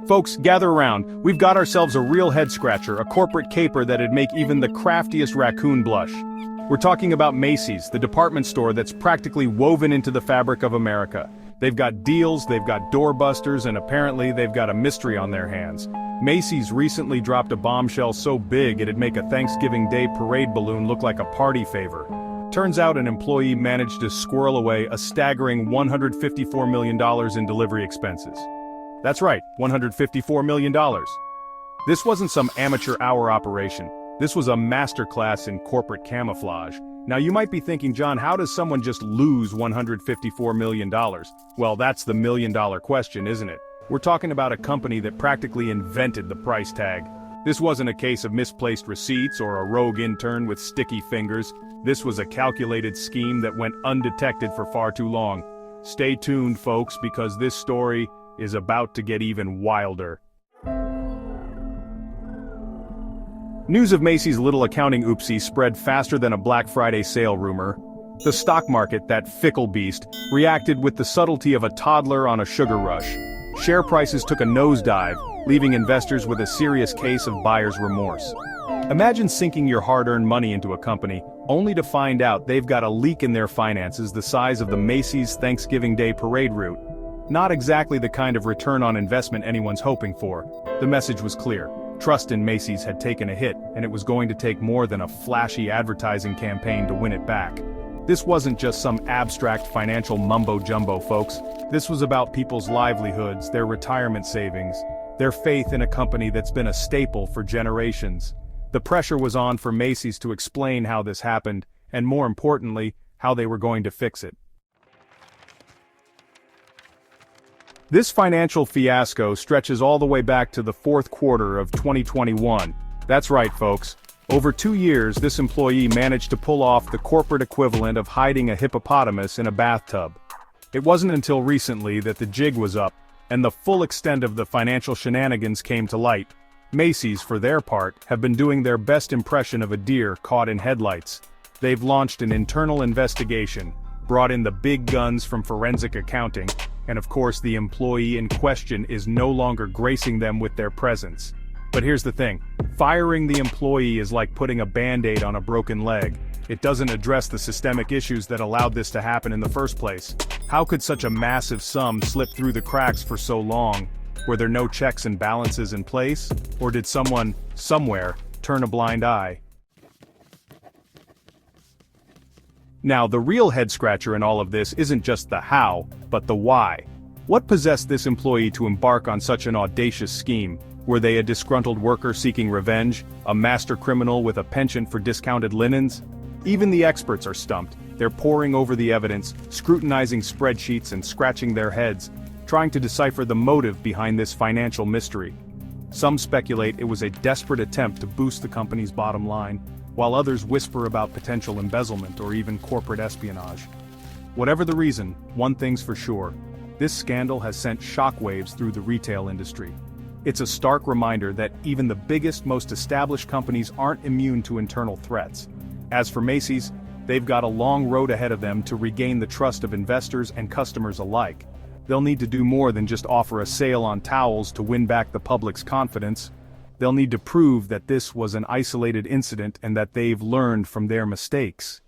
Folks, gather around. We've got ourselves a real head-scratcher, a corporate caper that'd make even the craftiest raccoon blush. We're talking about Macy's, the department store that's practically woven into the fabric of America. They've got deals, they've got doorbusters, and apparently they've got a mystery on their hands. Macy's recently dropped a bombshell so big it'd make a Thanksgiving Day parade balloon look like a party favor. Turns out an employee managed to squirrel away a staggering $154 million in delivery expenses. That's right, $154 million. This wasn't some amateur hour operation. This was a masterclass in corporate camouflage. Now you might be thinking, John, how does someone just lose $154 million? Well, that's the million-dollar question, isn't it? We're talking about a company that practically invented the price tag. This wasn't a case of misplaced receipts or a rogue intern with sticky fingers. This was a calculated scheme that went undetected for far too long. Stay tuned, folks, because this story is about to get even wilder. News of Macy's little accounting oopsie spread faster than a Black Friday sale rumor. The stock market, that fickle beast, reacted with the subtlety of a toddler on a sugar rush. Share prices took a nosedive, leaving investors with a serious case of buyer's remorse. Imagine sinking your hard-earned money into a company, only to find out they've got a leak in their finances the size of the Macy's Thanksgiving Day parade route. Not exactly the kind of return on investment anyone's hoping for. The message was clear. Trust in Macy's had taken a hit, and it was going to take more than a flashy advertising campaign to win it back. This wasn't just some abstract financial mumbo-jumbo, folks. This was about people's livelihoods, their retirement savings, their faith in a company that's been a staple for generations. The pressure was on for Macy's to explain how this happened, and more importantly, how they were going to fix it. This financial fiasco stretches all the way back to the fourth quarter of 2021. That's right, folks. Over 2 years, this employee managed to pull off the corporate equivalent of hiding a hippopotamus in a bathtub. It wasn't until recently that the jig was up, and the full extent of the financial shenanigans came to light. Macy's, for their part, have been doing their best impression of a deer caught in headlights. They've launched an internal investigation, brought in the big guns from forensic accounting, and of course the employee in question is no longer gracing them with their presence. But here's the thing, firing the employee is like putting a band-aid on a broken leg. It doesn't address the systemic issues that allowed this to happen in the first place. How could such a massive sum slip through the cracks for so long? Were there no checks and balances in place? Or did someone, somewhere, turn a blind eye? Now, the real head-scratcher in all of this isn't just the how, but the why. What possessed this employee to embark on such an audacious scheme? Were they a disgruntled worker seeking revenge? A master criminal with a penchant for discounted linens? Even the experts are stumped. They're poring over the evidence, scrutinizing spreadsheets and scratching their heads, trying to decipher the motive behind this financial mystery. Some speculate it was a desperate attempt to boost the company's bottom line, while others whisper about potential embezzlement or even corporate espionage. Whatever the reason, one thing's for sure. This scandal has sent shockwaves through the retail industry. It's a stark reminder that even the biggest, most established companies aren't immune to internal threats. As for Macy's, they've got a long road ahead of them to regain the trust of investors and customers alike. They'll need to do more than just offer a sale on towels to win back the public's confidence. They'll need to prove that this was an isolated incident and that they've learned from their mistakes.